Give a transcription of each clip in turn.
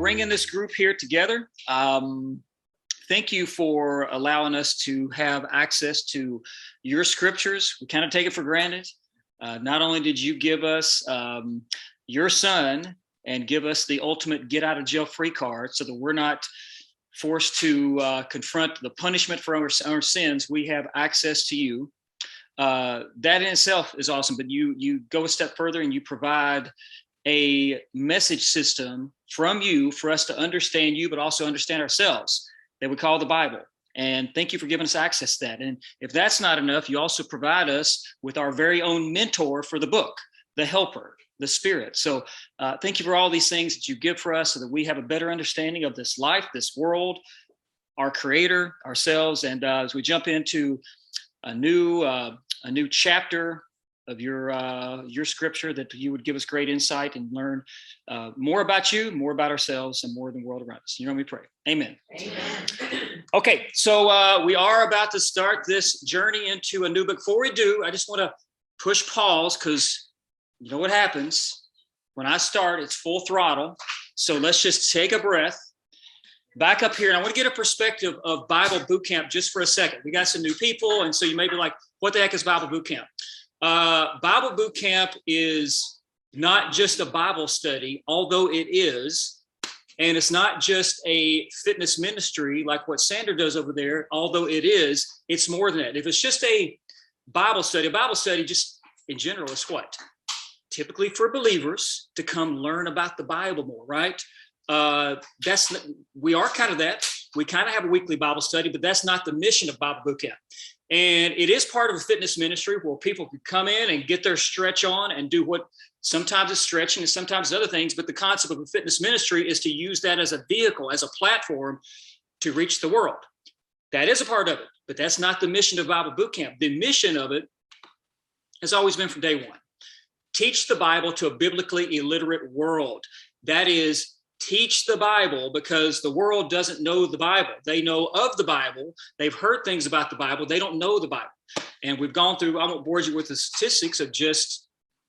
bringing this group here together. Thank you for allowing us to have access to your scriptures. We kind of take it for granted. Not only did you give us your son and give us the ultimate get out of jail free card so that we're not forced to confront the punishment for our sins, we have access to you. That in itself is awesome, but you go a step further and you provide a message system from you for us to understand you, but also understand ourselves, that we call the Bible. And thank you for giving us access to that. And if that's not enough, you also provide us with our very own mentor for the book, the helper, the Spirit. So thank you for all these things that you give for us so that we have a better understanding of this life, this world, our Creator, ourselves. And as we jump into a new chapter of your scripture, that you would give us great insight and learn more about you, more about ourselves, and more than the world around us. You know, we pray. Amen. Amen. Okay, so we are about to start this journey into a new book. Before we do, I just want to push pause because you know what happens when I start, it's full throttle. So let's just take a breath. Back up here, and I want to get a perspective of Bible Boot Camp just for a second. We got some new people, and so you may be like, what the heck is Bible Boot Camp? Bible Boot Camp is not just a Bible study, although it is, and it's not just a fitness ministry like what Sandra does over there, although it is. It's more than that. If it's just a Bible study just in general is what? Typically for believers to come learn about the Bible more, right? We are kind of that. We kind of have a weekly Bible study, but that's not the mission of Bible Boot Camp. And it is part of a fitness ministry where people can come in and get their stretch on and do what sometimes is stretching and sometimes other things. But the concept of a fitness ministry is to use that as a vehicle, as a platform to reach the world. That is a part of it, but that's not the mission of Bible Boot Camp. The mission of it has always been from day one. Teach the Bible to a biblically illiterate world. That is, teach the Bible because the world doesn't know the Bible. They know of the Bible. They've heard things about the Bible. They don't know the Bible. And we've gone through, I won't bore you with the statistics of just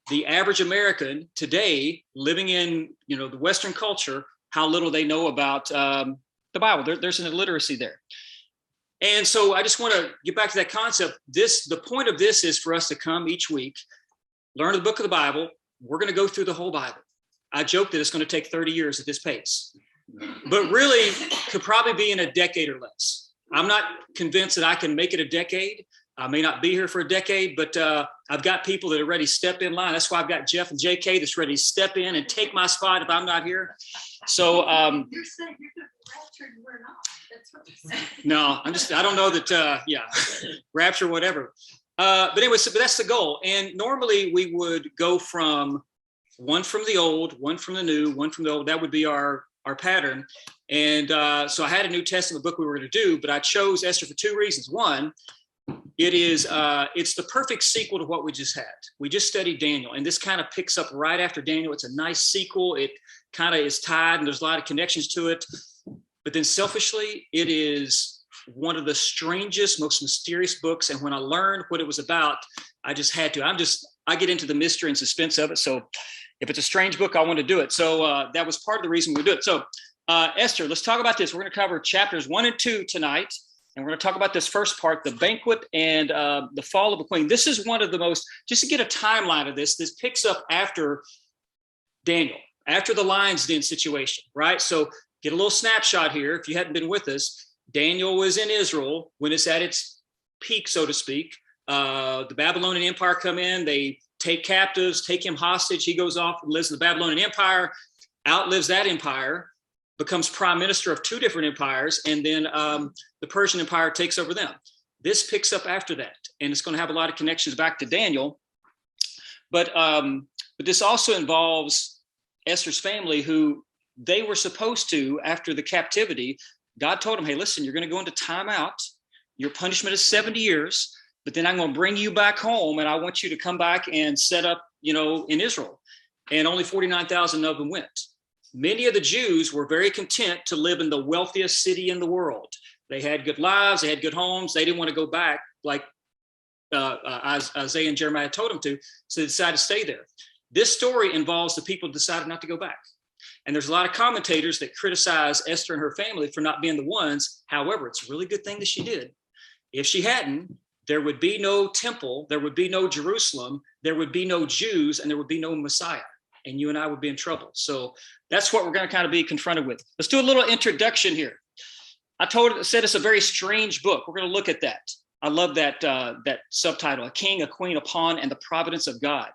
the average American today living in, the Western culture, how little they know about the Bible. There's an illiteracy there. And so I just want to get back to that concept. The point of this is for us to come each week, learn the book of the Bible. We're going to go through the whole Bible. I joke that it's going to take 30 years at this pace, but really could probably be in a decade or less. I'm not convinced that I can make it a decade. I may not be here for a decade, but I've got people that are ready to step in line. That's why I've got Jeff and JK that's ready to step in and take my spot if I'm not here. So you're saying you're going to rapture and we're not. That's what you're saying. No, I don't know that, rapture, whatever. But anyway, but that's the goal. And normally we would go from one from the old, one from the new, one from the old. That would be our pattern. And so I had a New Testament book we were going to do, but I chose Esther for two reasons. One, it's the perfect sequel to what we just had. We just studied Daniel, and this kind of picks up right after Daniel. It's a nice sequel. It kind of is tied, and there's a lot of connections to it. But then selfishly, it is one of the strangest, most mysterious books. And when I learned what it was about, I just had to. I get into the mystery and suspense of it. So if it's a strange book, I want to do it. So that was part of the reason we do it. So Esther, let's talk about this. We're going to cover chapters 1 and 2 tonight. And we're going to talk about this first part, the banquet and the fall of the queen. This is one of the most, just to get a timeline of this picks up after Daniel, after the lion's den situation, right? So get a little snapshot here. If you hadn't been with us, Daniel was in Israel when it's at its peak, so to speak. The Babylonian Empire come in, they take captives, take him hostage. He goes off and lives in the Babylonian Empire, outlives that empire, becomes prime minister of two different empires, and then the Persian Empire takes over them. This picks up after that, and it's going to have a lot of connections back to Daniel. But this also involves Esther's family, who they were supposed to, after the captivity, God told them, hey, listen, you're going to go into timeout. Your punishment is 70 years. But then I'm going to bring you back home, and I want you to come back and set up, in Israel. And only 49,000 of them went. Many of the Jews were very content to live in the wealthiest city in the world. They had good lives, they had good homes. They didn't want to go back like Isaiah and Jeremiah told them to, so they decided to stay there. This story involves the people who decided not to go back. And there's a lot of commentators that criticize Esther and her family for not being the ones. However, it's a really good thing that she did. If she hadn't, there would be no temple, there would be no Jerusalem, there would be no Jews, and there would be no Messiah. And you and I would be in trouble. So that's what we're going to kind of be confronted with. Let's do a little introduction here. I said it's a very strange book. We're going to look at that. I love that that subtitle, A King, a Queen, a Pawn, and the Providence of God.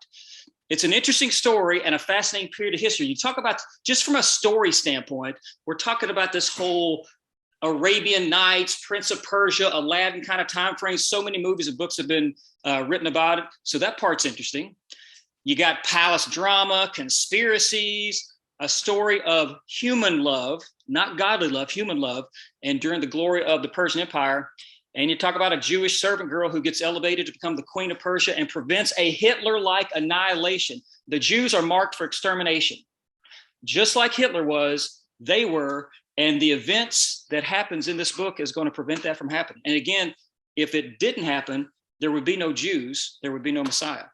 It's an interesting story and a fascinating period of history. You talk about, just from a story standpoint, we're talking about this whole Arabian Nights, Prince of Persia, Aladdin kind of time frame. So many movies and books have been written about it. So that part's interesting. You got palace drama, conspiracies, a story of human love, not godly love, human love, and during the glory of the Persian Empire. And you talk about a Jewish servant girl who gets elevated to become the Queen of Persia and prevents a Hitler-like annihilation. The Jews are marked for extermination. Just like Hitler was, they were, and the events that happens in this book is going to prevent that from happening. And again, if it didn't happen, there would be no Jews, there would be no Messiah.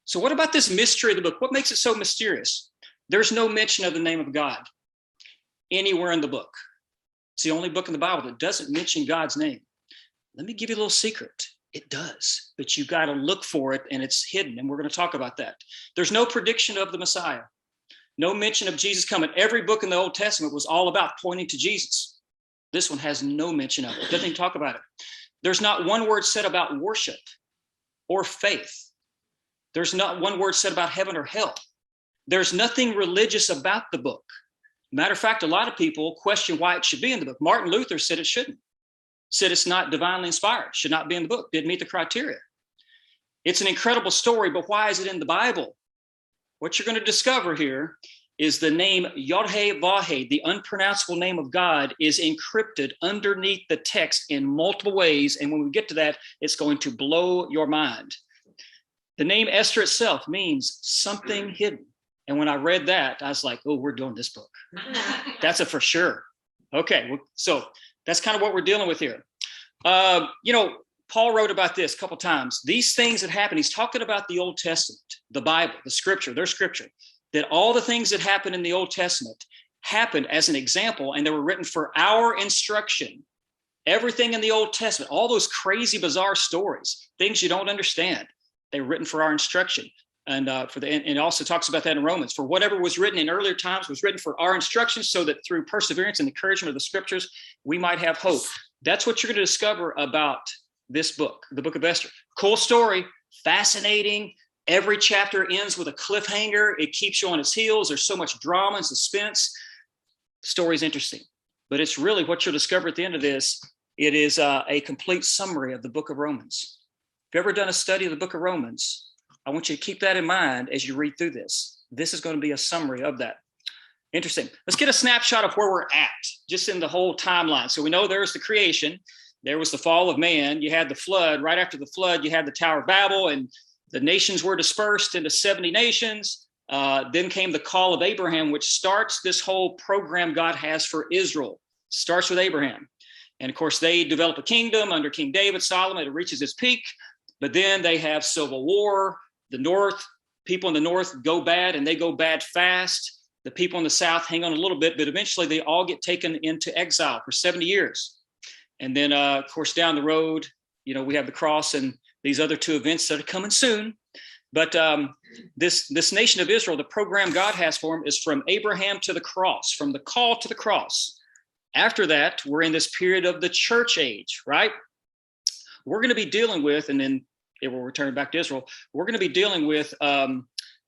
So what about this mystery of the book? What makes it so mysterious? There's no mention of the name of God anywhere in the book. It's the only book in the Bible that doesn't mention God's name. Let me give you a little secret. It does, but you got to look for it, and it's hidden, and we're going to talk about that. There's no prediction of the Messiah, no mention of Jesus coming. Every book in the Old Testament was all about pointing to Jesus. This one has no mention of it. Doesn't even talk about it. There's not one word said about worship or faith. There's not one word said about heaven or hell. There's nothing religious about the book. Matter of fact, a lot of people question why it should be in the book. Martin Luther said it shouldn't. Said it's not divinely inspired, should not be in the book, didn't meet the criteria. It's an incredible story, but why is it in the Bible? What you're going to discover here is the name Yod-Heh-Vah-Heh, the unpronounceable name of God, is encrypted underneath the text in multiple ways. And when we get to that, it's going to blow your mind. The name Esther itself means something hidden. And when I read that, I was like, oh, we're doing this book. That's a for sure. Okay, so that's kind of what we're dealing with here. Paul wrote about this a couple times. These things that happen, he's talking about the Old Testament, the Bible, the scripture, their scripture, that all the things that happened in the Old Testament happened as an example, and they were written for our instruction. Everything in the Old Testament, all those crazy, bizarre stories, things you don't understand, they were written for our instruction. And it also talks about that in Romans. For whatever was written in earlier times was written for our instruction, so that through perseverance and encouragement of the scriptures, we might have hope. That's what you're going to discover about this book, the book of Esther. Cool story, fascinating. Every chapter ends with a cliffhanger. It keeps you on its heels. There's so much drama and suspense. The story's interesting, but it's really what you'll discover at the end of this. It is a complete summary of the book of Romans. If you've ever done a study of the book of Romans, I want you to keep that in mind as you read through this. This is going to be a summary of that. Interesting. Let's get a snapshot of where we're at, just in the whole timeline. So we know there's the creation. There was the fall of man. You had the flood. Right after the flood, you had the Tower of Babel, and the nations were dispersed into 70 nations. Then came the call of Abraham, which starts this whole program God has for Israel. Starts with Abraham. And of course, they develop a kingdom under King David, Solomon. It reaches its peak. But then they have civil war. The north, people in the north go bad, and they go bad fast. The people in the south hang on a little bit, but eventually they all get taken into exile for 70 years. And then, of course, down the road, we have the cross and these other two events that are coming soon. But this nation of Israel, the program God has for them is from Abraham to the cross, from the call to the cross. After that, we're in this period of the church age, right? We're going to be dealing with, and then it will return back to Israel. We're going to be dealing with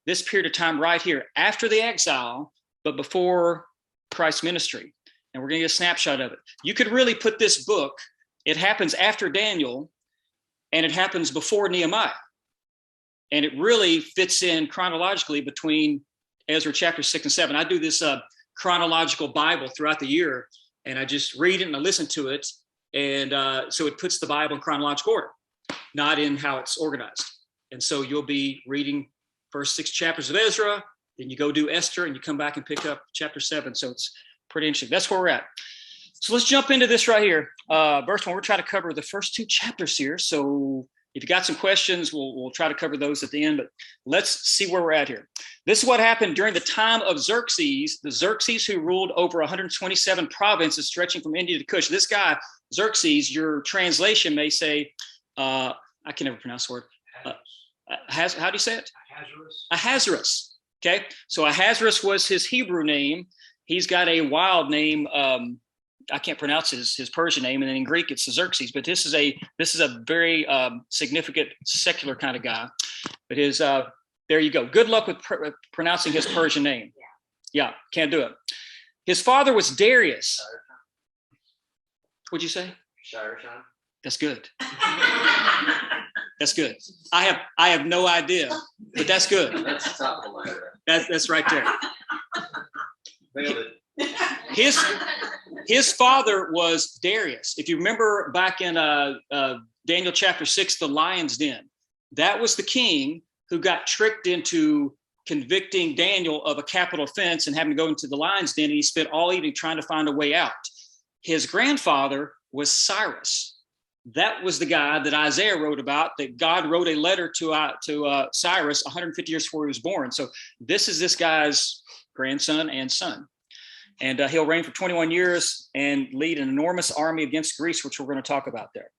this period of time right here after the exile, but before Christ's ministry. And we're going to get a snapshot of it. You could really put this book, it happens after Daniel, and it happens before Nehemiah. And it really fits in chronologically between Ezra chapter 6 and 7. I do this chronological Bible throughout the year, and I just read it and I listen to it. And so it puts the Bible in chronological order, not in how it's organized. And so you'll be reading first 6 chapters of Ezra, then you go do Esther, and you come back and pick up chapter 7. So it's pretty interesting. That's where we're at. So let's jump into this right here. Verse 1, we're trying to cover the first 2 chapters here. So If you got some questions, we'll try to cover those at the end, but let's see where we're at here. This is what happened during the time of Xerxes, the Xerxes who ruled over 127 provinces stretching from India to Kush. This guy, Xerxes, your translation may say, I can never pronounce the word. How do you say it? Ahasuerus. Okay, so Ahasuerus was his Hebrew name. He's got a wild name. I can't pronounce his Persian name, and then in Greek it's Xerxes. But this is a very significant secular kind of guy. But his there you go. Good luck with pronouncing his Persian name. Yeah, can't do it. His father was Darius. What'd you say? Shire-shan. That's good. That's good. I have no idea, but that's good. That's the top of the ladder. That's right there. Nailed it. His father was Darius. If you remember back in Daniel chapter 6, the lion's den, that was the king who got tricked into convicting Daniel of a capital offense and having to go into the lion's den, and he spent all evening trying to find a way out. His grandfather was Cyrus. That was the guy that Isaiah wrote about, that God wrote a letter to Cyrus 150 years before he was born. So this is this guy's grandson and son. And he'll reign for 21 years and lead an enormous army against Greece, which we're going to talk about there.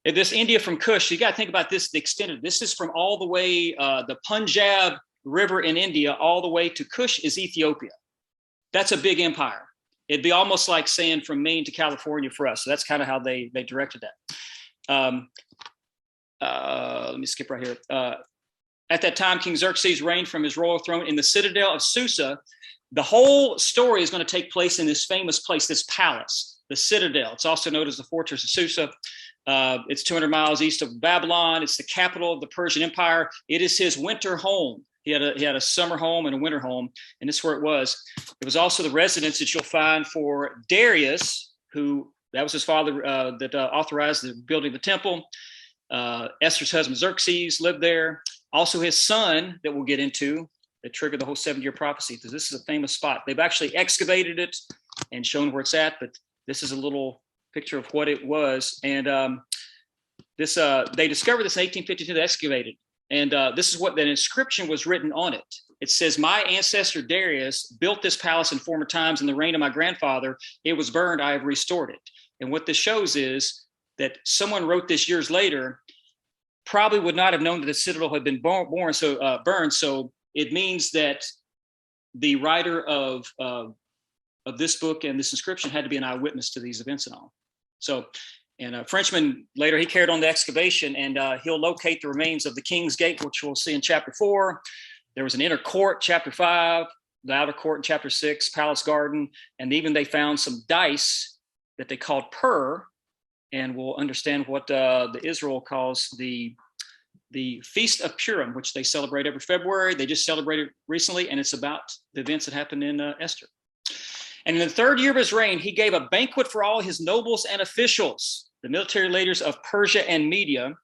And this India from Kush, you got to think about this, the extended. This is from all the way, the Punjab River in India, all the way to Kush is Ethiopia. That's a big empire. It'd be almost like saying from Maine to California for us. So that's kind of how they directed that. Let me skip right here. At that time, King Xerxes reigned from his royal throne in the Citadel of Susa. The whole story is going to take place in this famous place, this palace, the Citadel. It's also known as the Fortress of Susa. It's 200 miles east of Babylon. It's the capital of the Persian Empire. It is his winter home. He had a summer home and a winter home, and this is where it was. It was also the residence that you'll find for Darius, who that was his father that authorized the building of the temple. Esther's husband Xerxes lived there. Also his son that we'll get into that triggered the whole 7-year prophecy, because this is a famous spot. They've actually excavated it and shown where it's at, but this is a little picture of what it was. And they discovered this in 1852, they excavated. And this is what the inscription was written on it. It says, "My ancestor Darius built this palace in former times in the reign of my grandfather. It was burned, I have restored it." And what this shows is that someone wrote this years later, probably would not have known that the citadel had been burned. So it means that the writer of this book and this inscription had to be an eyewitness to these events and all. So, and a Frenchman later, he carried on the excavation, and he'll locate the remains of the King's Gate, which we'll see in chapter 4. There was an inner court, chapter 5, the outer court in chapter 6, palace garden, and even they found some dice that they called pur, and we'll understand what the Israel calls the Feast of Purim, which they celebrate every February. They just celebrated recently, and it's about the events that happened in Esther. And in the 3rd year of his reign, he gave a banquet for all his nobles and officials, the military leaders of Persia and Media,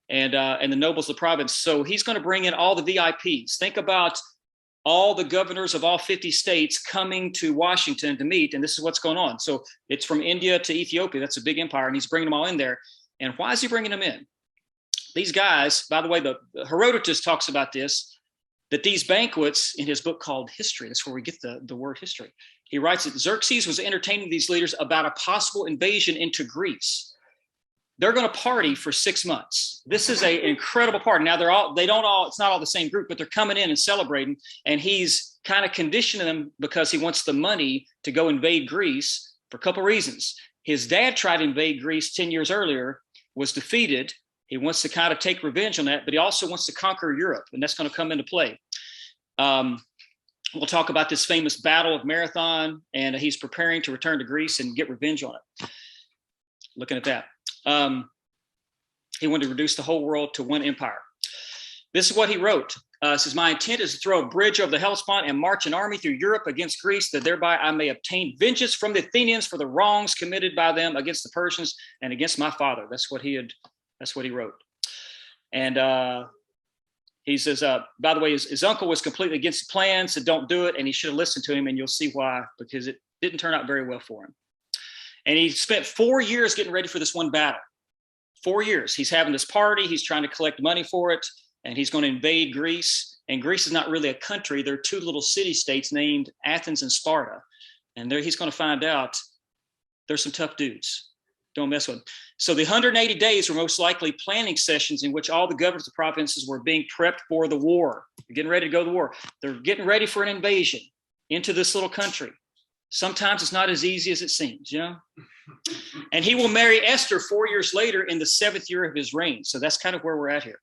and the nobles of the province. So he's going to bring in all the VIPs. Think about all the governors of all 50 states coming to Washington to meet, and this is what's going on. So it's from India to Ethiopia. That's a big empire, and he's bringing them all in there. And why is he bringing them in? These guys, by the way, the Herodotus talks about this, that these banquets in his book called History, that's where we get the word history. He writes that Xerxes was entertaining these leaders about a possible invasion into Greece. They're going to party for 6 months. This is an incredible party. Now it's not all the same group, but they're coming in and celebrating. And he's kind of conditioning them because he wants the money to go invade Greece for a couple of reasons. His dad tried to invade Greece 10 years earlier, was defeated. He wants to kind of take revenge on that, but he also wants to conquer Europe, and that's going to come into play. We'll talk about this famous Battle of Marathon, and he's preparing to return to Greece and get revenge on it. Looking at that. He wanted to reduce the whole world to one empire. This is what he wrote. It says, "My intent is to throw a bridge over the Hellespont and march an army through Europe against Greece, that thereby I may obtain vengeance from the Athenians for the wrongs committed by them against the Persians and against my father." That's what he wrote. And he says, by the way, his uncle was completely against the plan, said don't do it, and he should have listened to him, and you'll see why, because it didn't turn out very well for him. And he spent 4 years getting ready for this one battle. 4 years. He's having this party. He's trying to collect money for it, and he's going to invade Greece. And Greece is not really a country. There are two little city-states named Athens and Sparta. And there he's going to find out there's some tough dudes. Don't mess with them. So the 180 days were most likely planning sessions in which all the governors of provinces were being prepped for the war. They're getting ready to go to the war. They're getting ready for an invasion into this little country. Sometimes it's not as easy as it seems, you know? And he will marry Esther 4 years later in the 7th year of his reign. So that's kind of where we're at here.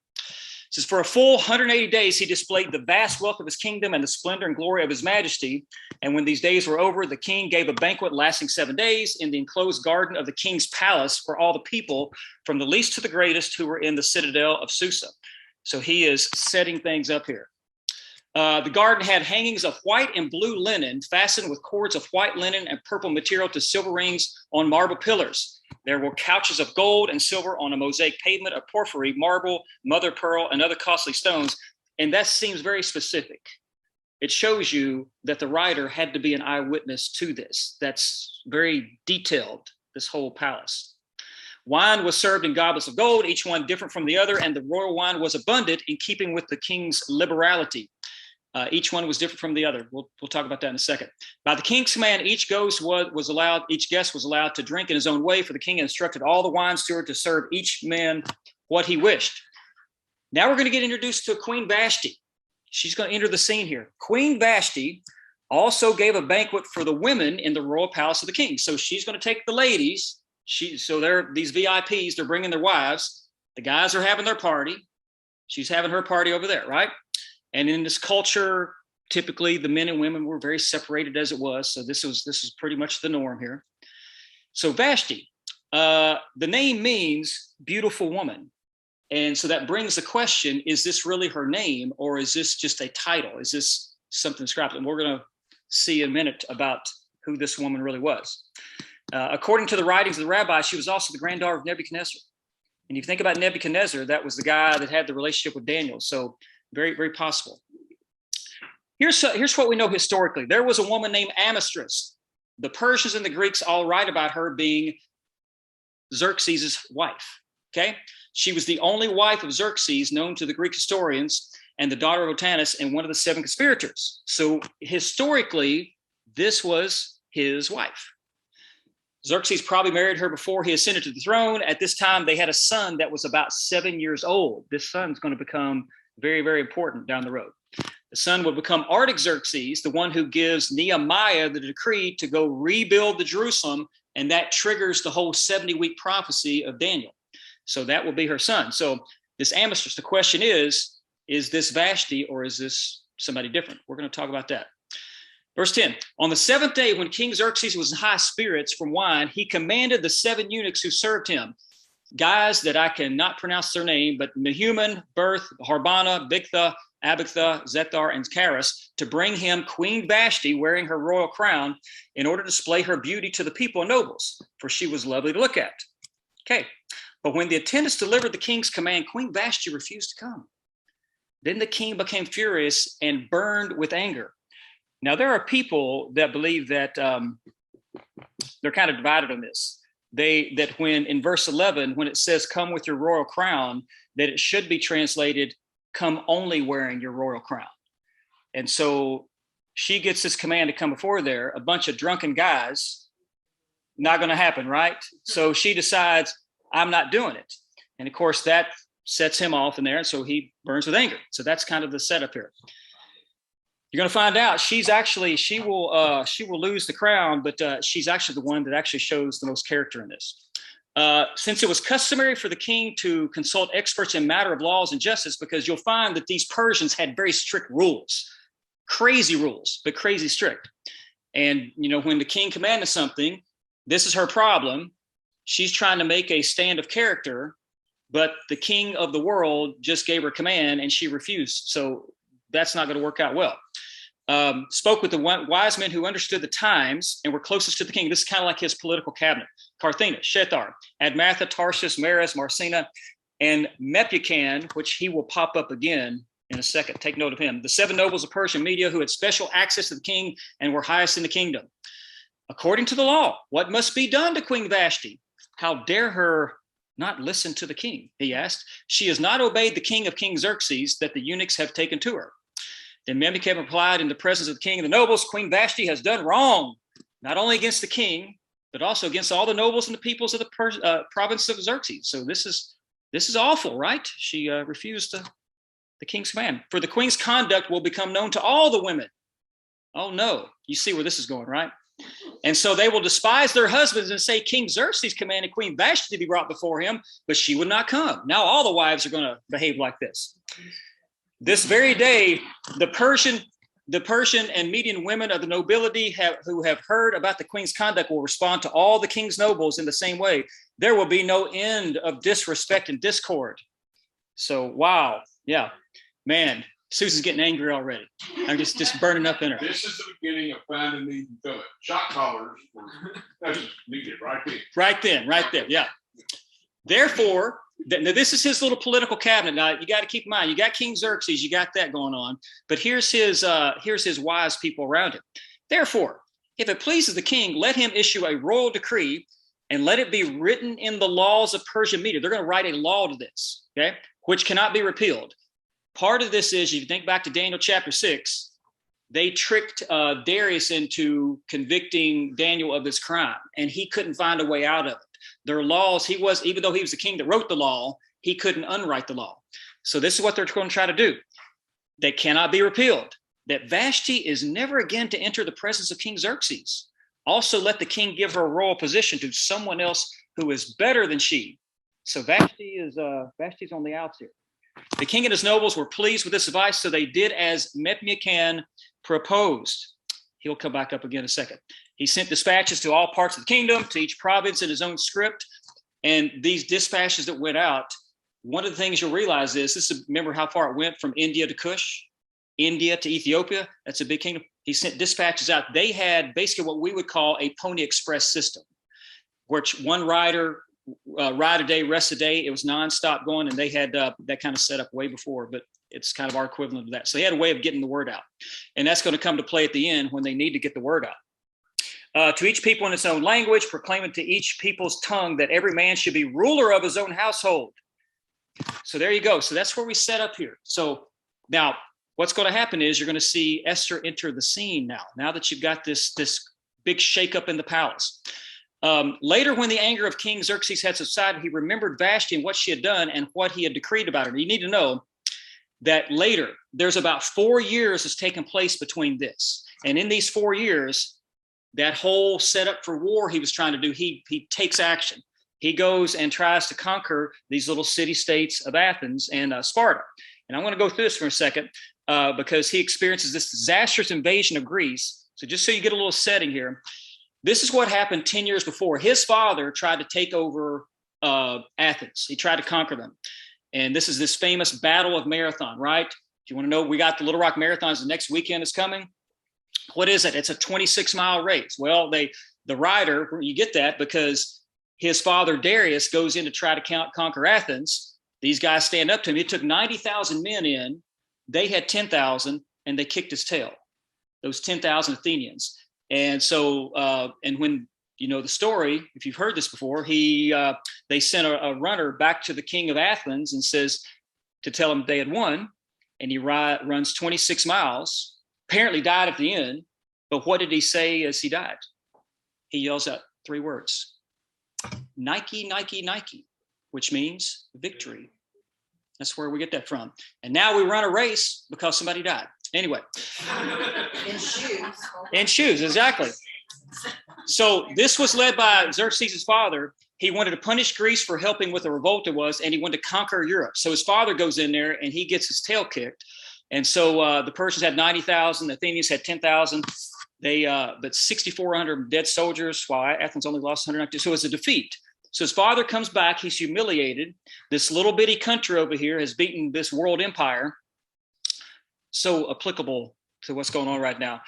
It says, for a full 180 days, he displayed the vast wealth of his kingdom and the splendor and glory of his majesty. And when these days were over, the king gave a banquet lasting 7 days in the enclosed garden of the king's palace for all the people, from the least to the greatest, who were in the Citadel of Susa. So he is setting things up here. The garden had hangings of white and blue linen, fastened with cords of white linen and purple material to silver rings on marble pillars. There were couches of gold and silver on a mosaic pavement of porphyry, marble, mother pearl, and other costly stones. And that seems very specific. It shows you that the writer had to be an eyewitness to this. That's very detailed, this whole palace. Wine was served in goblets of gold, each one different from the other, and the royal wine was abundant in keeping with the king's liberality. Each one was different from the other. We'll talk about that in a second. By the king's command, each guest was allowed to drink in his own way, for the king instructed all the wine steward to serve each man what he wished. Now we're going to get introduced to Queen Vashti. She's going to enter the scene here. Queen Vashti also gave a banquet for the women in the royal palace of the king. So she's going to take the ladies. So they're these VIPs. They're bringing their wives. The guys are having their party. She's having her party over there, right? And in this culture, typically the men and women were very separated as it was. So this is pretty much the norm here. So Vashti, the name means beautiful woman. And so that brings the question, is this really her name, or is this just a title? Is this something described? And we're going to see in a minute about who this woman really was. According to the writings of the rabbi, she was also the granddaughter of Nebuchadnezzar. And if you think about Nebuchadnezzar, that was the guy that had the relationship with Daniel. So very, very possible. Here's what we know historically. There was a woman named Amestris. The Persians and the Greeks all write about her being Xerxes' wife. Okay, she was the only wife of Xerxes known to the Greek historians, and the daughter of Otanus and one of the 7 conspirators. So historically, this was his wife. Xerxes probably married her before he ascended to the throne. At this time, they had a son that was about 7 years old. This son's going to become very, very important down the road. The son would become Artaxerxes, the one who gives Nehemiah the decree to go rebuild the Jerusalem, and that triggers the whole 70-week prophecy of Daniel. So that will be her son. So this Amestris, the question is this Vashti or is this somebody different? We're going to talk about that. Verse 10, on the 7th day, when King Xerxes was in high spirits from wine, he commanded the 7 eunuchs who served him, guys that I cannot pronounce their name, but Mehuman, Berth, Harbana, Bigtha, Abitha, Zethar, and Charis, to bring him Queen Vashti wearing her royal crown in order to display her beauty to the people and nobles, for she was lovely to look at. Okay, but when the attendants delivered the king's command, Queen Vashti refused to come. Then the king became furious and burned with anger. Now, there are people that believe that they're kind of divided on this. That when in verse 11, when it says, come with your royal crown, that it should be translated, come only wearing your royal crown. And so she gets this command to come before there, a bunch of drunken guys, not going to happen, right? So she decides, I'm not doing it. And of course, that sets him off in there. And so he burns with anger. So that's kind of the setup here. You're going to find out she will lose the crown, but she's actually the one that actually shows the most character in this. Since it was customary for the king to consult experts in matter of laws and justice, because you'll find that these Persians had very strict rules, crazy rules, but crazy strict. And, when the king commanded something, this is her problem. She's trying to make a stand of character, but the king of the world just gave her command and she refused. So that's not going to work out well. Spoke with the wise men who understood the times and were closest to the king. This is kind of like his political cabinet. Carthena, Shethar, Admatha, Tarshish, Meres, Marcina, and Mepucan, which he will pop up again in a second. Take note of him. The 7 nobles of Persia and Media who had special access to the king and were highest in the kingdom. According to the law, what must be done to Queen Vashti? How dare her not listen to the king? He asked. She has not obeyed the king of King Xerxes that the eunuchs have taken to her. Then Memucan replied, in the presence of the king and the nobles, Queen Vashti has done wrong, not only against the king, but also against all the nobles and the peoples of the province of Xerxes. So this is awful, right? She refused the king's command. For the queen's conduct will become known to all the women. Oh no, you see where this is going, right? And so they will despise their husbands and say, King Xerxes commanded Queen Vashti to be brought before him, but she would not come. Now all the wives are going to behave like this. This very day, the Persian and Median women of the nobility who have heard about the queen's conduct will respond to all the king's nobles in the same way. There will be no end of disrespect and discord. So, wow. Yeah, man, Susan's getting angry already. I'm just burning up in her. This is the beginning of finding need and fill it. Shot callers were needed right there. Right there. Yeah. Therefore, now this is his little political cabinet. Now you got to keep in mind, you got King Xerxes, you got that going on, but here's his wise people around him. Therefore, if it pleases the king, let him issue a royal decree and let it be written in the laws of Persia Media. They're going to write a law to this, okay, which cannot be repealed. Part of this is, if you think back to Daniel chapter 6, they tricked Darius into convicting Daniel of his crime, and he couldn't find a way out of it. Their laws, even though he was the king that wrote the law, he couldn't unwrite the law. So this is what they're going to try to do. They cannot be repealed. That Vashti is never again to enter the presence of King Xerxes. Also, let the king give her a royal position to someone else who is better than she. So Vashti's on the outs here. The king and his nobles were pleased with this advice, so they did as Memucan proposed. He'll come back up again in a second. He sent dispatches to all parts of the kingdom, to each province in his own script. And these dispatches that went out, one of the things you'll realize is, remember how far it went from India to Kush, India to Ethiopia? That's a big kingdom. He sent dispatches out. They had basically what we would call a Pony Express system, which one rider, ride a day, rest a day. It was nonstop going, and they had that kind of set up way before, but it's kind of our equivalent of that. So they had a way of getting the word out. And that's going to come to play at the end when they need to get the word out. To each people in its own language, proclaiming to each people's tongue that every man should be ruler of his own household. So there you go. So that's where we set up here. So now what's going to happen is you're going to see Esther enter the scene now that you've got this big shakeup in the palace. Later, when the anger of King Xerxes had subsided, he remembered Vashti and what she had done and what he had decreed about her. You need to know that later, there's about 4 years has taken place between this. And in these 4 years, that whole setup for war he was trying to do, he takes action. He goes and tries to conquer these little city-states of Athens and Sparta. And I want to go through this for a second because he experiences this disastrous invasion of Greece. So just so you get a little setting here, this is what happened 10 years before. His father tried to take over Athens. He tried to conquer them. And this is this famous Battle of Marathon, right? If you want to know, we got the Little Rock Marathons. The next weekend is coming. What is it? It's a 26-mile race. Well, the rider, you get that because his father Darius goes in to try to conquer Athens. These guys stand up to him. It took 90,000 men in. They had 10,000, and they kicked his tail. Those 10,000 Athenians. And so, and when you know the story, if you've heard this before, they sent a runner back to the king of Athens and says to tell him they had won, and he runs 26 miles, apparently died at the end. But what did he say as he died? He yells out 3 words, Nike, Nike, Nike, which means victory. That's where we get that from. And now we run a race because somebody died. Anyway. In shoes. In shoes, exactly. So this was led by Xerxes' father. He wanted to punish Greece for helping with the revolt it was, and he wanted to conquer Europe. So his father goes in there and he gets his tail kicked. And so the Persians had 90,000, the Athenians had 10,000. But 6,400 dead soldiers, while Athens only lost 190. So it was a defeat. So his father comes back. He's humiliated. This little bitty country over here has beaten this world empire. So applicable to what's going on right now.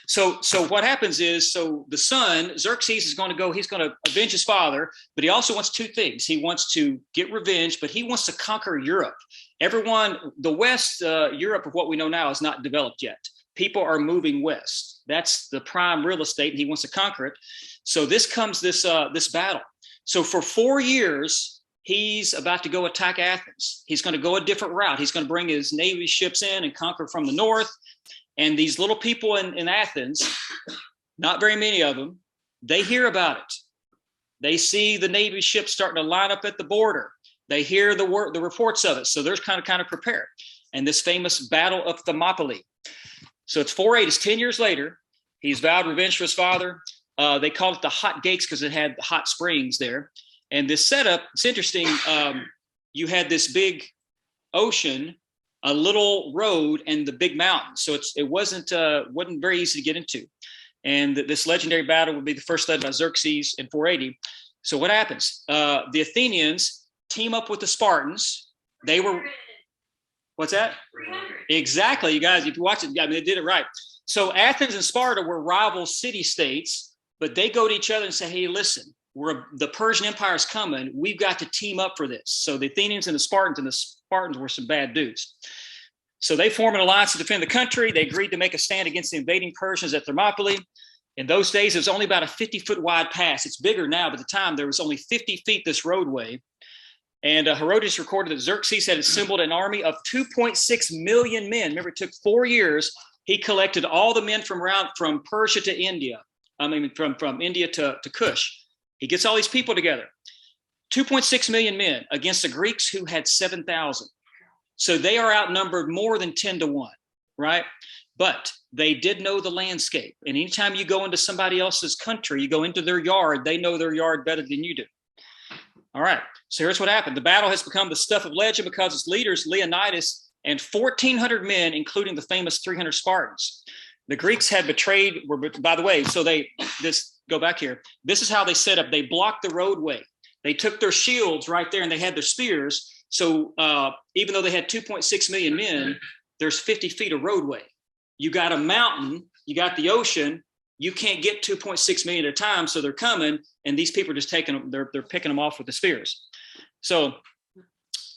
So what happens is, so the son, Xerxes, is going to go, he's going to avenge his father, but he also wants 2 things. He wants to get revenge, but he wants to conquer Europe. The West, Europe of what we know now is not developed yet. People are moving west. That's the prime real estate, and he wants to conquer it. So this battle. So for 4 years, he's about to go attack Athens. He's going to go a different route. He's going to bring his Navy ships in and conquer from the north. And these little people in Athens, not very many of them, they hear about it. They see the Navy ships starting to line up at the border. They hear the reports of it. So they're kind of prepared. And this famous Battle of Thermopylae. So it's 480, it's 10 years later. He's vowed revenge for his father. They called it the Hot Gates because it had hot springs there. And this setup, it's interesting. You had this big ocean, a little road, and the big mountain. So it wasn't very easy to get into. And this legendary battle would be the first led by Xerxes in 480. So what happens? The Athenians team up with the Spartans. They were, what's that? 300. Exactly, you guys, if you watch it, I mean, they did it right. So Athens and Sparta were rival city-states, but they go to each other and say, hey, listen, the Persian Empire is coming. We've got to team up for this. So the Athenians and the Spartans were some bad dudes. So they form an alliance to defend the country. They agreed to make a stand against the invading Persians at Thermopylae. In those days, it was only about a 50-foot wide pass. It's bigger now, but at the time, there was only 50 feet this roadway. And Herodotus recorded that Xerxes had assembled an army of 2.6 million men. Remember, it took 4 years. He collected all the men from Persia to India. I mean, from India to Kush. He gets all these people together. 2.6 million men against the Greeks who had 7,000. So they are outnumbered more than 10 to 1, right? But they did know the landscape. And anytime you go into somebody else's country, you go into their yard, they know their yard better than you do. All right, so here's what happened. The battle has become the stuff of legend because its leaders, Leonidas, and 1,400 men, including the famous 300 Spartans. The Greeks had betrayed, by the way, go back here. This is how they set up. They blocked the roadway. They took their shields right there and they had their spears. So even though they had 2.6 million men, there's 50 feet of roadway. You got a mountain, you got the ocean, you can't get 2.6 million at a time. So they're coming and these people are just taking them, they're picking them off with the spears. So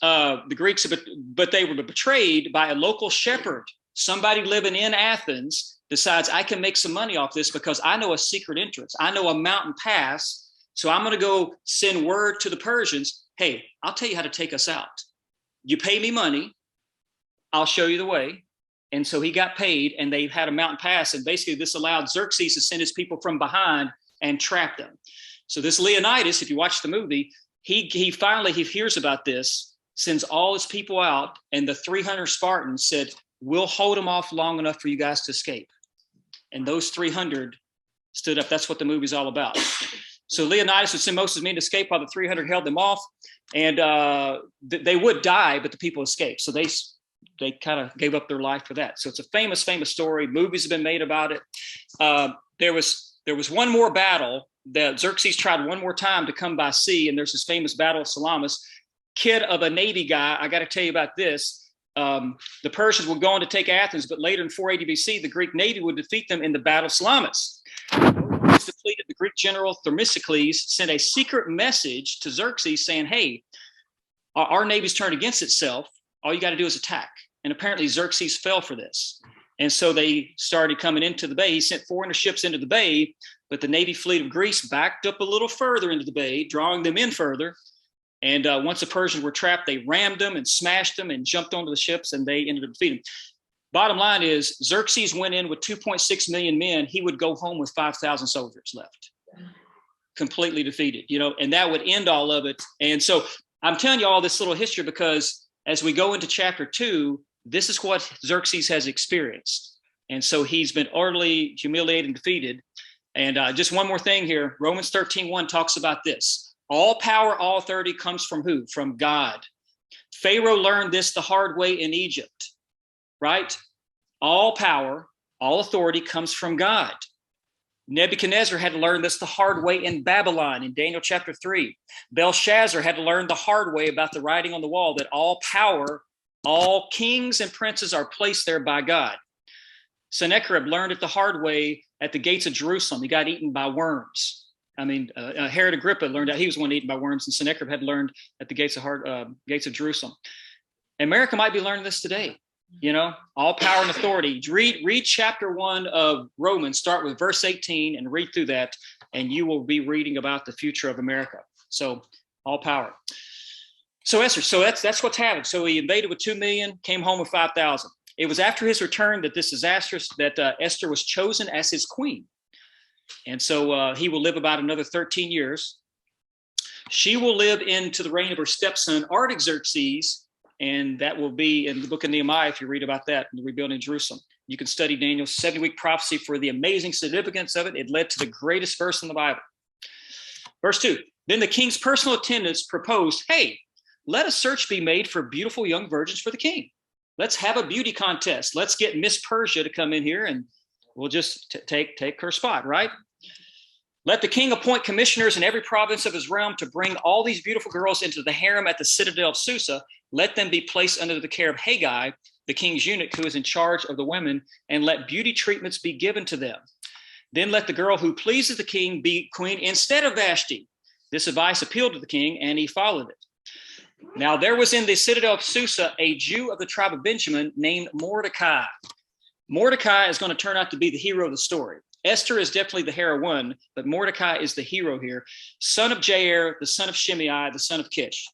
the Greeks, but they were betrayed by a local shepherd. Somebody living in Athens decides I can make some money off this because I know a secret entrance. I know a mountain pass. So I'm going to go send word to the Persians. Hey, I'll tell you how to take us out. You pay me money. I'll show you the way. And so he got paid and they had a mountain pass. And basically this allowed Xerxes to send his people from behind and trap them. So this Leonidas, if you watch the movie, he finally hears about this, sends all his people out. And the 300 Spartans said, we'll hold them off long enough for you guys to escape. And those 300 stood up. That's what the movie's all about. So Leonidas would send most of his men to escape while the 300 held them off. And they would die, but the people escaped. So they kind of gave up their life for that. So it's a famous, famous story. Movies have been made about it. There was one more battle that Xerxes tried one more time to come by sea. And there's this famous Battle of Salamis. Kid of a Navy guy, I got to tell you about this. The Persians would go on to take Athens, but later in 480 BC, the Greek Navy would defeat them in the Battle of Salamis. Depleted, the Greek general Themistocles sent a secret message to Xerxes saying, hey, our navy's turned against itself. All you got to do is attack. And apparently Xerxes fell for this. And so they started coming into the bay. He sent 400 ships into the bay, but the Navy fleet of Greece backed up a little further into the bay, drawing them in further. And once the Persians were trapped, they rammed them and smashed them and jumped onto the ships, and they ended up defeating them. Bottom line is Xerxes went in with 2.6 million men. He would go home with 5,000 soldiers left, completely defeated, and that would end all of it. And so I'm telling you all this little history because as we go into chapter 2, this is what Xerxes has experienced. And so he's been utterly humiliated and defeated. And just one more thing here. Romans 13:1 talks about this. All power, all authority comes from who? From God. Pharaoh learned this the hard way in Egypt. Right? All power, all authority comes from God. Nebuchadnezzar had to learn this the hard way in Babylon in Daniel chapter 3. Belshazzar had to learn the hard way about the writing on the wall that all power, all kings and princes are placed there by God. Sennacherib learned it the hard way at the gates of Jerusalem. He got eaten by worms. Herod Agrippa learned that he was one eaten by worms, and Sennacherib had learned at the gates of Jerusalem. America might be learning this today. All power and authority. Read chapter 1 of Romans, start with verse 18 and read through that, and you will be reading about the future of America. So all power. So Esther, so that's what's happened. So he invaded with 2 million, came home with 5,000. It was after his return that this disastrous, that Esther was chosen as his queen. And so he will live about another 13 years. She will live into the reign of her stepson, Artaxerxes, and that will be in the book of Nehemiah if you read about that, in the rebuilding Jerusalem. You can study Daniel's 70-week prophecy for the amazing significance of it. It led to the greatest verse in the Bible. Verse 2, then the king's personal attendants proposed, hey, let a search be made for beautiful young virgins for the king. Let's have a beauty contest. Let's get Miss Persia to come in here and we'll just take her spot, right? Let the king appoint commissioners in every province of his realm to bring all these beautiful girls into the harem at the Citadel of Susa. Let them be placed under the care of Haggai, the king's eunuch, who is in charge of the women, and let beauty treatments be given to them. Then let the girl who pleases the king be queen instead of Vashti. This advice appealed to the king, and he followed it. Now there was in the Citadel of Susa a Jew of the tribe of Benjamin named Mordecai. Mordecai is going to turn out to be the hero of the story. Esther is definitely the heroine, but Mordecai is the hero here. Son of Jair, the son of Shimei, the son of Kish.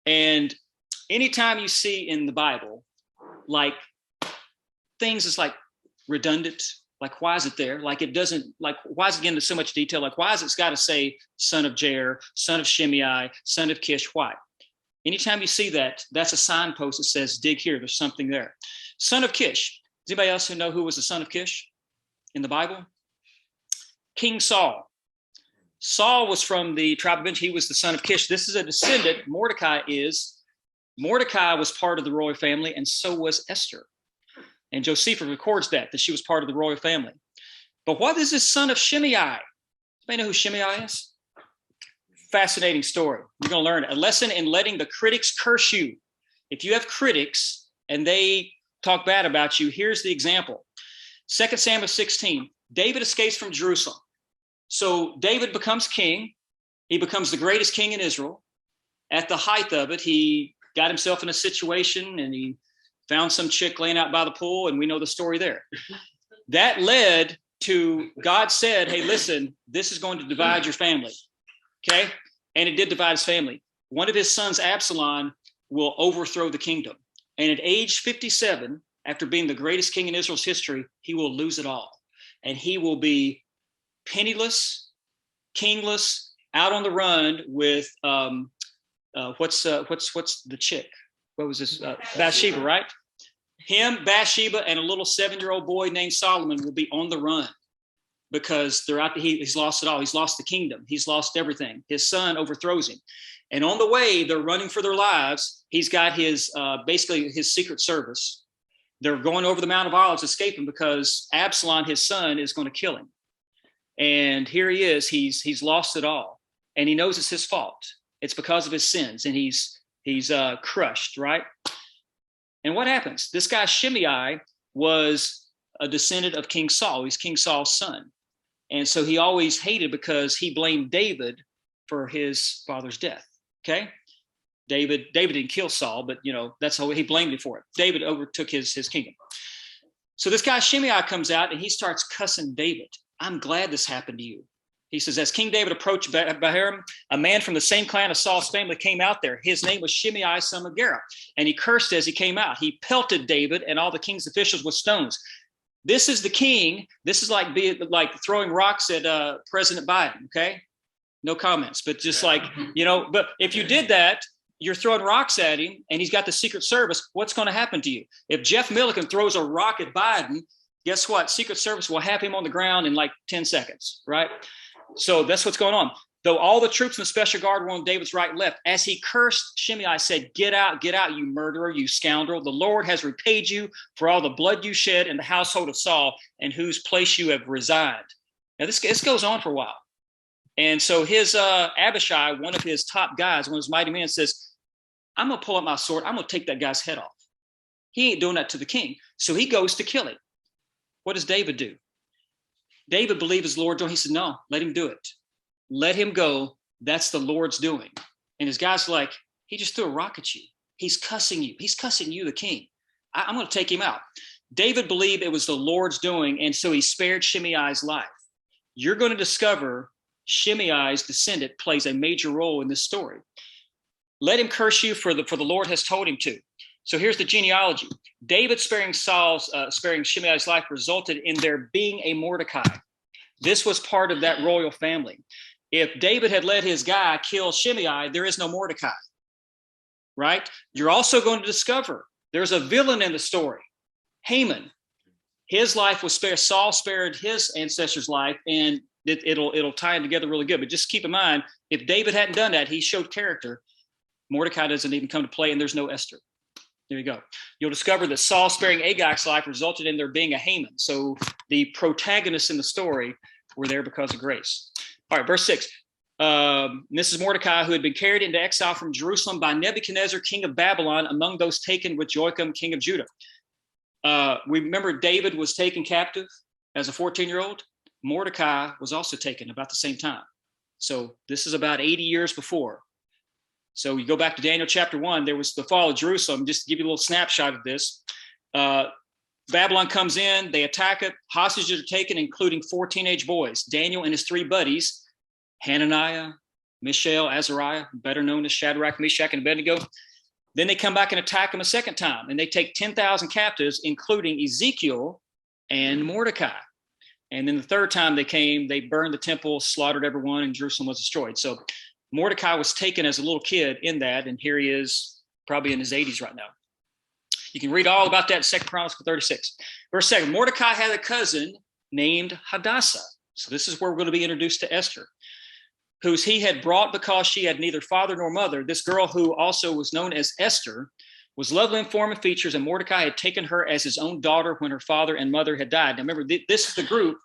And anytime you see in the Bible, like things is like redundant, like why is it there? Like it doesn't, like why is it getting into so much detail? Like why is it's got to say son of Jair, son of Shimei, son of Kish? Why? Anytime you see that, that's a signpost that says dig here, there's something there. Son of Kish. Does anybody else who know who was the son of Kish in the Bible? King Saul. Saul was from the tribe of Benjamin. He was the son of Kish. This is a descendant. Mordecai was part of the royal family, and so was Esther. And Josephus records that she was part of the royal family. But what is this son of Shimei? Anybody know who Shimei is? Fascinating story. You're going to learn it. A lesson in letting the critics curse you. If you have critics and they talk bad about you, here's the example. 2 Samuel 16, David escapes from Jerusalem. So David becomes king. He becomes the greatest king in Israel. At the height of it, he got himself in a situation and he found some chick laying out by the pool, and we know the story there. That led to God said, hey, listen, this is going to divide your family. Okay? And it did divide his family. One of his sons, Absalom, will overthrow the kingdom. And at age 57, after being the greatest king in Israel's history, he will lose it all. And he will be penniless, kingless, out on the run with what's the chick? What was this? Bathsheba, right? Him, Bathsheba, and a little 7-year-old boy named Solomon will be on the run because he's lost it all. He's lost the kingdom. He's lost everything. His son overthrows him. And on the way, they're running for their lives. He's got his basically his secret service. They're going over the Mount of Olives, escaping because Absalom, his son, is going to kill him. And here he is. He's lost it all, and he knows it's his fault. It's because of his sins, and he's crushed, right? And what happens? This guy Shimei was a descendant of King Saul. He's King Saul's son, and so he always hated because he blamed David for his father's death. Okay. David didn't kill Saul, but that's how he blamed him for it. David overtook his kingdom. So this guy Shimei comes out and he starts cussing David. I'm glad this happened to you. He says, as King David approached Bahurim, a man from the same clan of Saul's family came out there. His name was Shimei, son of Gera, and he cursed as he came out. He pelted David and all the king's officials with stones. This is the king. This is like throwing rocks at President Biden. Okay, no comments, but just but if you did that, you're throwing rocks at him and he's got the Secret Service. What's going to happen to you? If Jeff Milliken throws a rock at Biden, guess what? Secret Service will have him on the ground in like 10 seconds, right? So that's what's going on. Though all the troops in the special guard were on David's right and left, as he cursed Shimei, said, get out, you murderer, you scoundrel. The Lord has repaid you for all the blood you shed in the household of Saul, and whose place you have resigned. Now this goes on for a while. And so his Abishai, one of his top guys, one of his mighty men, says, I'm going to pull up my sword. I'm going to take that guy's head off. He ain't doing that to the king. So he goes to kill him. What does David do? David believed his Lord doing. He said, no, let him do it. Let him go. That's the Lord's doing. And his guy's like, he just threw a rock at you. He's cussing you. He's cussing you, the king. I'm going to take him out. David believed it was the Lord's doing, and so he spared Shimei's life. You're going to discover Shimei's descendant plays a major role in this story. let him curse you, for the Lord has told him to. So here's the genealogy. David sparing Shimei's life resulted in there being a Mordecai. This was part of that royal family. If David had let his guy kill Shimei, there is no Mordecai, right? You're also going to discover there's a villain in the story, Haman. His life was spared. Saul spared his ancestor's life, and it'll tie them together really good. But just keep in mind, if David hadn't done that, he showed character. Mordecai doesn't even come to play, and there's no Esther. There you go. You'll discover that Saul sparing Agag's life resulted in there being a Haman. So the protagonists in the story were there because of grace. All right, verse 6. This is Mordecai, who had been carried into exile from Jerusalem by Nebuchadnezzar, king of Babylon, among those taken with Joachim, king of Judah. We remember David was taken captive as a 14-year-old. Mordecai was also taken about the same time. So this is about 80 years before. So you go back to Daniel chapter 1, there was the fall of Jerusalem. Just to give you a little snapshot of this. Babylon comes in, they attack it. Hostages are taken, including 4 teenage boys. Daniel and his 3 buddies, Hananiah, Mishael, Azariah, better known as Shadrach, Meshach, and Abednego. Then they come back and attack them a second time, and they take 10,000 captives, including Ezekiel and Mordecai. And then the third time they came, they burned the temple, slaughtered everyone, and Jerusalem was destroyed. So Mordecai was taken as a little kid in that, and here he is probably in his 80s right now. You can read all about that in 2 Chronicles 36. Verse 7, Mordecai had a cousin named Hadassah. So this is where we're going to be introduced to Esther, whose he had brought because she had neither father nor mother. This girl, who also was known as Esther, was lovely in form and features, and Mordecai had taken her as his own daughter when her father and mother had died. Now remember, this is the group.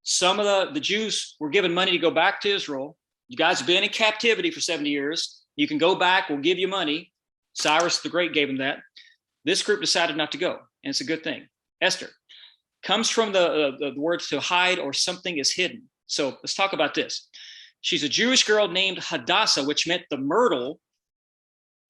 Some of the Jews were given money to go back to Israel. You guys have been in captivity for 70 years. You can go back. We'll give you money. Cyrus the Great gave them that. This group decided not to go, and it's a good thing. Esther comes from the words to hide, or something is hidden. So let's talk about this. She's a Jewish girl named Hadassah, which meant the myrtle.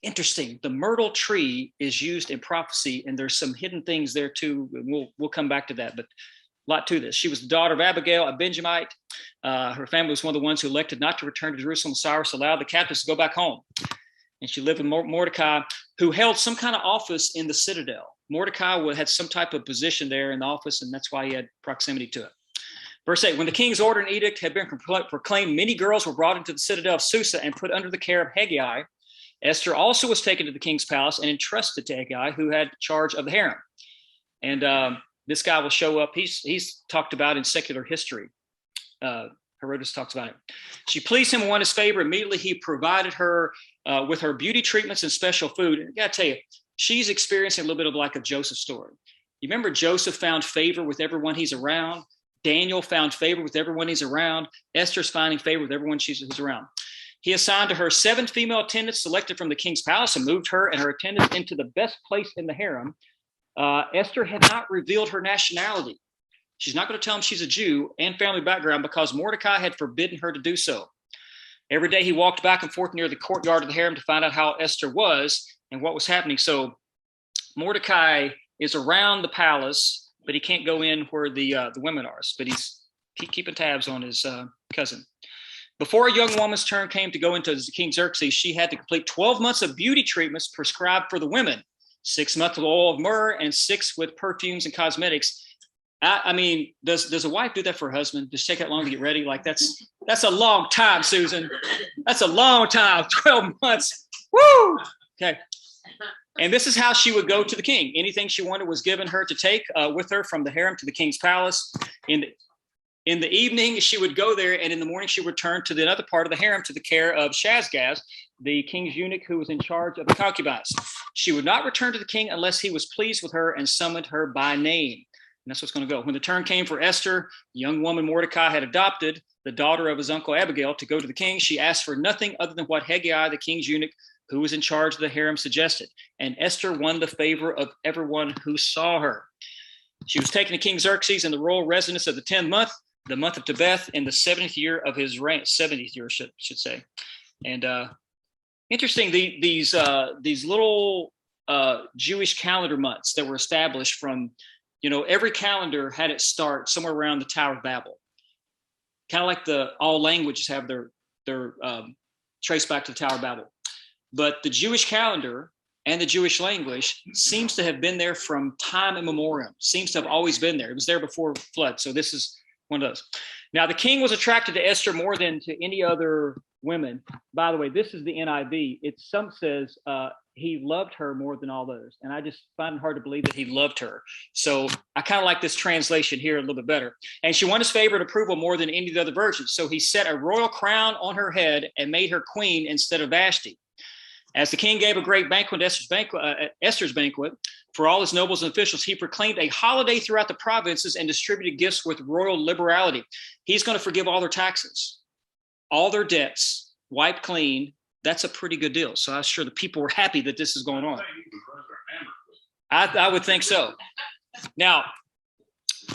Interesting. The myrtle tree is used in prophecy, and there's some hidden things there too. We'll come back to that, but a lot to this. She was the daughter of Abigail, a Benjamite. Her family was one of the ones who elected not to return to Jerusalem. Cyrus allowed the captives to go back home. And she lived with Mordecai, who held some kind of office in the citadel. Mordecai had some type of position there in the office, and that's why he had proximity to it. Verse 8, when the king's order and edict had been proclaimed, many girls were brought into the citadel of Susa and put under the care of Hegai. Esther also was taken to the king's palace and entrusted to Hegai, who had charge of the harem. And this guy will show up. He's talked about in secular history. Herodotus talks about it. She pleased him and won his favor. Immediately he provided her with her beauty treatments and special food. And I gotta tell you, she's experiencing a little bit of like a Joseph story. You remember Joseph found favor with everyone he's around. Daniel found favor with everyone he's around. Esther's finding favor with everyone who's around. He assigned to her 7 female attendants selected from the king's palace and moved her and her attendants into the best place in the harem. Esther had not revealed her nationality. She's not going to tell him she's a Jew and family background because Mordecai had forbidden her to do so. Every day he walked back and forth near the courtyard of the harem to find out how Esther was and what was happening. So Mordecai is around the palace, but he can't go in where the women are. But he's keeping tabs on his cousin. Before a young woman's turn came to go into King Xerxes, she had to complete 12 months of beauty treatments prescribed for the women, 6 months of oil of myrrh and 6 with perfumes and cosmetics. I mean, does a wife do that for her husband? Just take that long to get ready? Like that's a long time, Susan. That's a long time, 12 months. Woo! Okay. And this is how she would go to the king. Anything she wanted was given her to take with her from the harem to the king's palace. In the evening, she would go there, and in the morning, she would return to the other part of the harem to the care of Shazgaz, the king's eunuch who was in charge of the concubines. She would not return to the king unless he was pleased with her and summoned her by name. And that's what's going to go. When the turn came for Esther, the young woman Mordecai had adopted, the daughter of his uncle Abigail, to go to the king, she asked for nothing other than what Hegai, the king's eunuch, who was in charge of the harem, suggested. And Esther won the favor of everyone who saw her. She was taken to King Xerxes in the royal residence of the 10th month, the month of Tebeth, in the 70th year of his reign, 70th year, should say. And interesting, these little Jewish calendar months that were established from, every calendar had its start somewhere around the Tower of Babel. Kind of like all languages have their trace back to the Tower of Babel. but the Jewish calendar and the Jewish language seems to have been there from time immemorial, seems to have always been there. It was there before flood. So this is one of those. Now, the king was attracted to Esther more than to any other women. By the way, this is the NIV. Some says he loved her more than all those. And I just find it hard to believe that he loved her. So I kind of like this translation here a little bit better. And she won his favor and approval more than any of the other virgins. So he set a royal crown on her head and made her queen instead of Vashti. As the king gave a great banquet, Esther's banquet, for all his nobles and officials, he proclaimed a holiday throughout the provinces and distributed gifts with royal liberality. He's going to forgive all their taxes, all their debts, wiped clean. That's a pretty good deal. So I'm sure the people were happy that this is going on. I would think so. Now,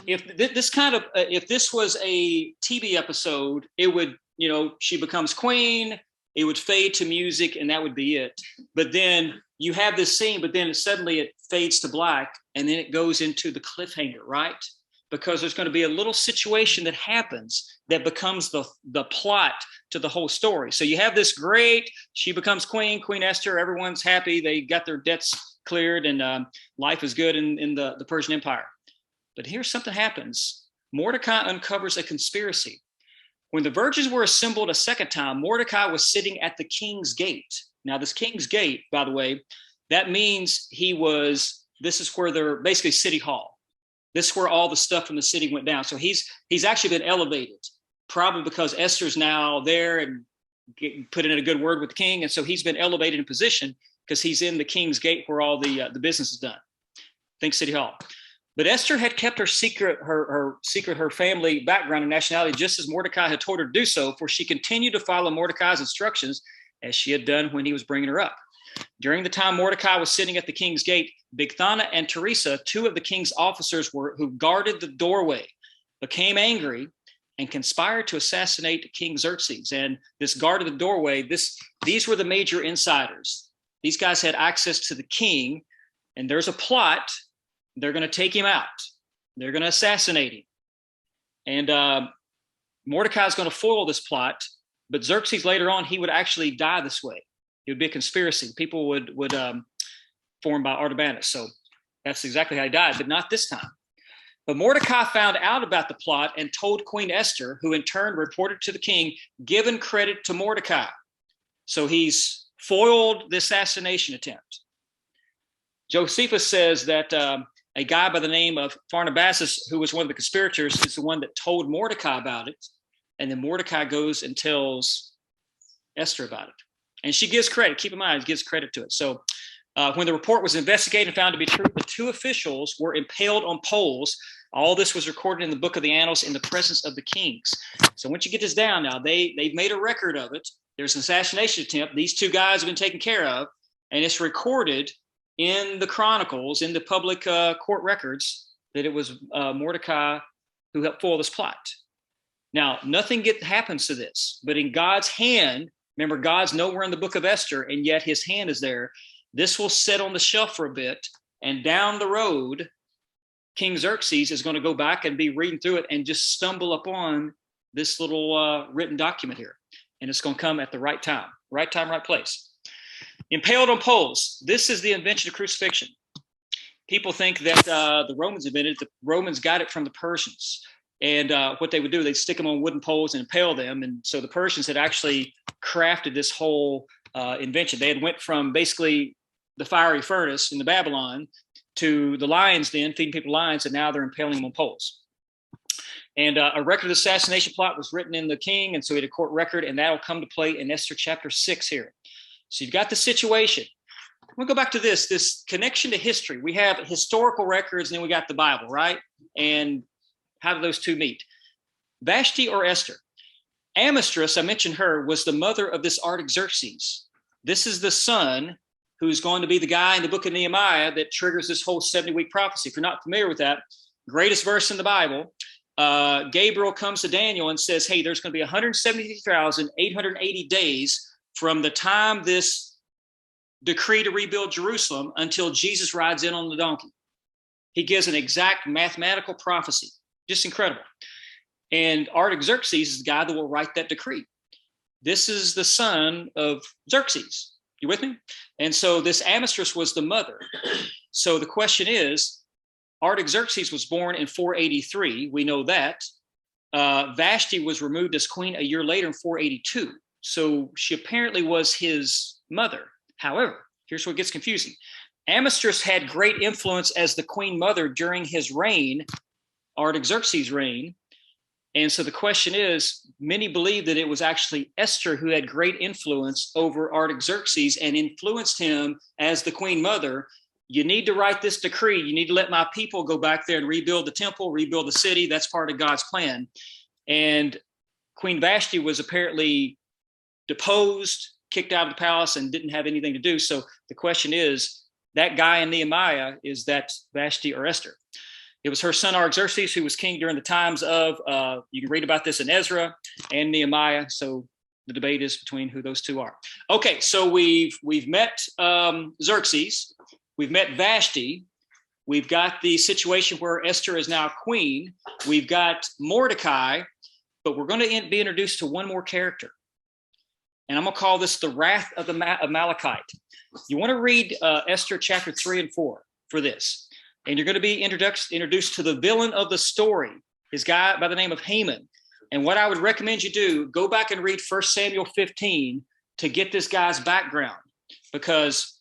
if this was a TV episode, it would, she becomes queen. It would fade to music and that would be it. But then you have this scene, but then suddenly it fades to black and then it goes into the cliffhanger, right? Because there's going to be a little situation that happens that becomes the plot to the whole story. So you have this great, she becomes queen, Queen Esther, everyone's happy. They got their debts cleared and life is good in the Persian Empire. But here's something happens. Mordecai uncovers a conspiracy. When the virgins were assembled a second time, Mordecai was sitting at the king's gate. Now, this king's gate, by the way, that means this is where they're basically city hall. This is where all the stuff from the city went down. So he's actually been elevated, probably because Esther's now there and put in a good word with the king. And so he's been elevated in position because he's in the king's gate where all the business is done. Think city hall. But Esther had kept her family background and nationality, just as Mordecai had told her to do so, for she continued to follow Mordecai's instructions as she had done when he was bringing her up. During the time Mordecai was sitting at the king's gate, Bigthana and Teresa, two of the king's officers who guarded the doorway, became angry and conspired to assassinate King Xerxes. And this guard of the doorway, these were the major insiders. These guys had access to the king, and there's a plot. They're going to take him out. They're going to assassinate him. And Mordecai is going to foil this plot, but Xerxes later on, he would actually die this way. It would be a conspiracy. People would form by Artabanus. So that's exactly how he died, but not this time. But Mordecai found out about the plot and told Queen Esther, who in turn reported to the king, giving credit to Mordecai. So he's foiled the assassination attempt. Josephus says that a guy by the name of Pharnabazus, who was one of the conspirators, is the one that told Mordecai about it. And then Mordecai goes and tells Esther about it. And she gives credit. Keep in mind, gives credit to it. So when the report was investigated and found to be true, the two officials were impaled on poles. All this was recorded in the book of the annals in the presence of the kings. So once you get this down now, they've made a record of it. There's an assassination attempt. These two guys have been taken care of. And it's recorded in the chronicles, in the public court records, that it was Mordecai who helped foil this plot. Now, nothing happens to this, but in God's hand, remember, God's nowhere in the book of Esther, and yet his hand is there. This will sit on the shelf for a bit, and down the road, King Xerxes is going to go back and be reading through it and just stumble upon this little written document here. And it's going to come at the right time, right place. Impaled on poles. This is the invention of crucifixion. People think that the Romans invented it. The Romans got it from the Persians. And what they would do, they'd stick them on wooden poles and impale them. And so the Persians had actually crafted this whole invention. They had went from basically the fiery furnace in the Babylon to the lion's den, feeding people lions, and now they're impaling them on poles. And a record of the assassination plot was written in the king, and so he had a court record, and that'll come to play in Esther chapter 6 here. So you've got the situation. We'll go back to this connection to history. We have historical records, and then we got the Bible, right? And how do those two meet? Vashti or Esther? Amestris, I mentioned her, was the mother of this Artaxerxes. This is the son who's going to be the guy in the book of Nehemiah that triggers this whole 70-week prophecy. If you're not familiar with that, greatest verse in the Bible, Gabriel comes to Daniel and says, hey, there's going to be 173,880 days from the time this decree to rebuild Jerusalem until Jesus rides in on the donkey. He gives an exact mathematical prophecy. Just incredible. And Artaxerxes is the guy that will write that decree. This is the son of Xerxes. You with me? And so this Amestris was the mother. So the question is, Artaxerxes was born in 483. We know that. Vashti was removed as queen a year later in 482. So she apparently was his mother. However, here's what gets confusing. Amestris had great influence as the queen mother during his reign, Artaxerxes' reign. And so the question is, many believe that it was actually Esther who had great influence over Artaxerxes and influenced him as the queen mother. You need to write this decree. You need to let my people go back there and rebuild the temple, rebuild the city. That's part of God's plan. And Queen Vashti was apparently deposed, kicked out of the palace, and didn't have anything to do. So the question is, that guy in Nehemiah, is that Vashti or Esther? It was her son Artaxerxes who was king during the times of, you can read about this in Ezra and Nehemiah. So the debate is between who those two are. Okay, so we've met Xerxes. We've met Vashti. We've got the situation where Esther is now queen. We've got Mordecai, but we're going to be introduced to one more character. And I'm going to call this the wrath of the Amalekite. You want to read Esther chapter 3 and 4 for this. And you're going to be introduced to the villain of the story, this guy by the name of Haman. And what I would recommend you do, go back and read 1 Samuel 15 to get this guy's background, because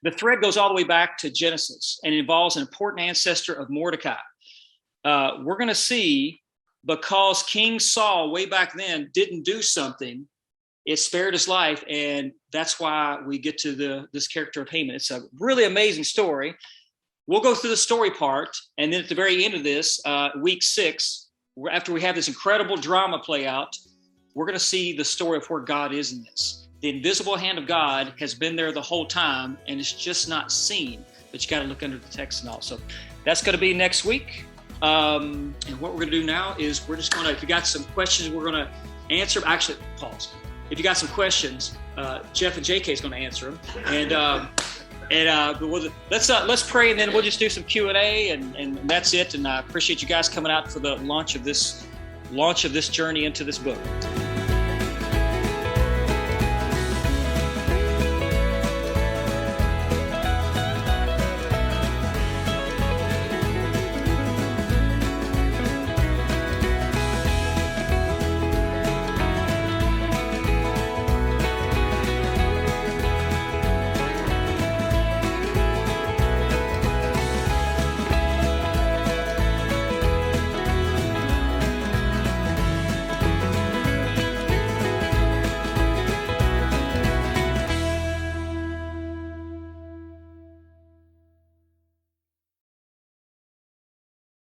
the thread goes all the way back to Genesis and involves an important ancestor of Mordecai. We're going to see, because King Saul way back then didn't do something, it spared his life. And that's why we get to this character of Haman. It's a really amazing story. We'll go through the story part, and then at the very end of this, week 6, after we have this incredible drama play out, we're going to see the story of where God is in this. The invisible hand of God has been there the whole time, and it's just not seen, but you got to look under the text and all. So that's going to be next week. And what we're going to do now is we're just going to, if you got some questions, we're going to answer. Actually, pause. If you got some questions, Jeff and JK is going to answer them. Let's pray, and then we'll just do some Q&A, and that's it. And I appreciate you guys coming out for the launch of this journey into this book.